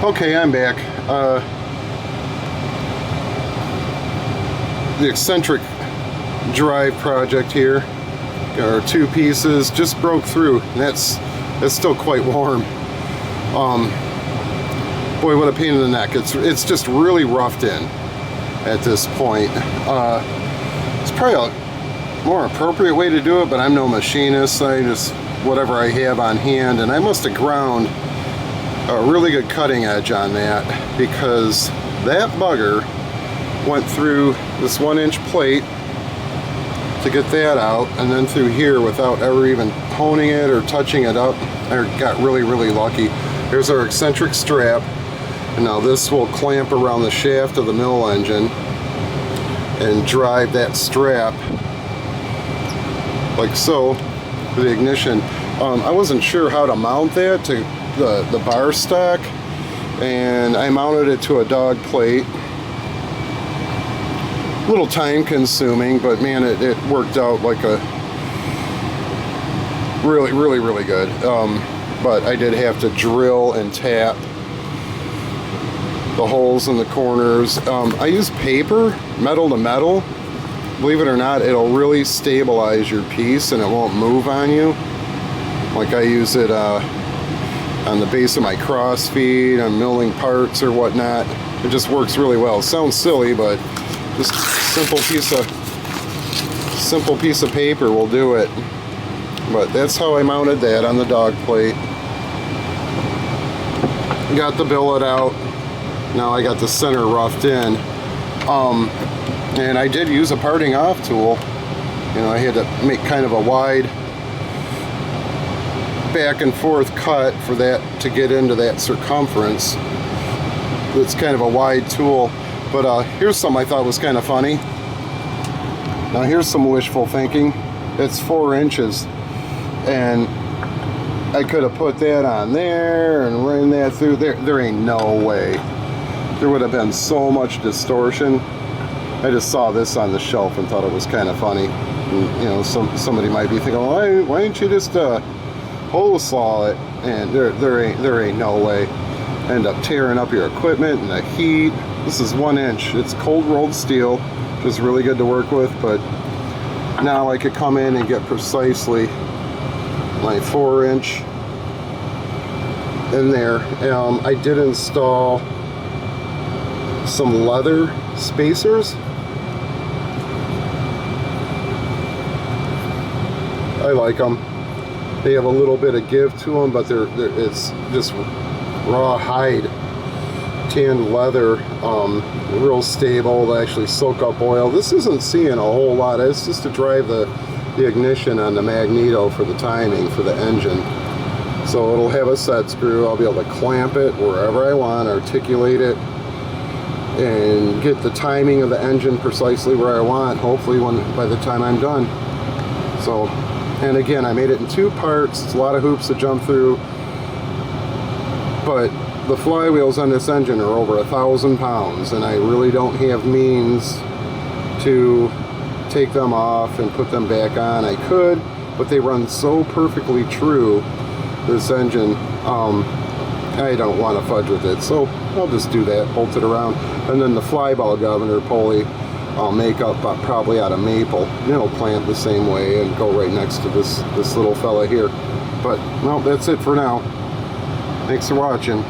Okay, I'm back. The eccentric drive project here, our two pieces just broke through, and that's still quite warm. Boy, what a pain in the neck. It's just really roughed in at this point. It's probably a more appropriate way to do it, but I'm no machinist. I just whatever I have on hand, and I must have ground a really good cutting edge on that, because that bugger went through this 1-inch plate to get that out, and then through here without ever even honing it or touching it up. I got really lucky. Here's our eccentric strap, and now this will clamp around the shaft of the mill engine and drive that strap like so for the ignition. I wasn't sure how to mount that to the bar stock, and I mounted it to a dog plate. A little time consuming, but man, it worked out like a really good. But I did have to drill and tap the holes in the corners. I use paper, metal to metal. Believe it or not, it'll really stabilize your piece and it won't move on you. Like I use it on the base of my cross feed, I'm milling parts or whatnot. It just works really well. It sounds silly, but just simple piece of paper will do it. But that's how I mounted that on the dog plate. Got the billet out. Now I got the center roughed in. And I did use a parting off tool. You know, I had to make kind of a wide back and forth cut for that to get into that circumference. It's kind of a wide tool. But here's something I thought was kind of funny. Now here's some wishful thinking. It's 4 inches, and I could have put that on there and ran that through there. There ain't no way. There would have been so much distortion. I just saw this on the shelf and thought it was kind of funny. And, you know, somebody might be thinking, why didn't you just hole saw it? And there ain't no way. End up tearing up your equipment and the heat. This is 1 inch. It's cold rolled steel, which is really good to work with, but now I could come in and get precisely my 4 inch in there. I did install some leather spacers. I like them. They have a little bit of give to them, but it's just raw hide, tanned leather, real stable. They actually soak up oil. This isn't seeing a whole lot. It's just to drive the ignition on the magneto for the timing for the engine. So it'll have a set screw. I'll be able to clamp it wherever I want, articulate it, and get the timing of the engine precisely where I want, hopefully by the time I'm done. So, and again, I made it in 2 parts. It's a lot of hoops to jump through, but the flywheels on this engine are over 1,000 pounds, and I really don't have means to take them off and put them back on. I could, but they run so perfectly true, this engine, I don't want to fudge with it, so I'll just do that, bolt it around. And then the flyball governor pulley I'll make up probably out of maple, and it'll clamp the same way and go right next to this little fella here. But well, that's it for now. Thanks for watching.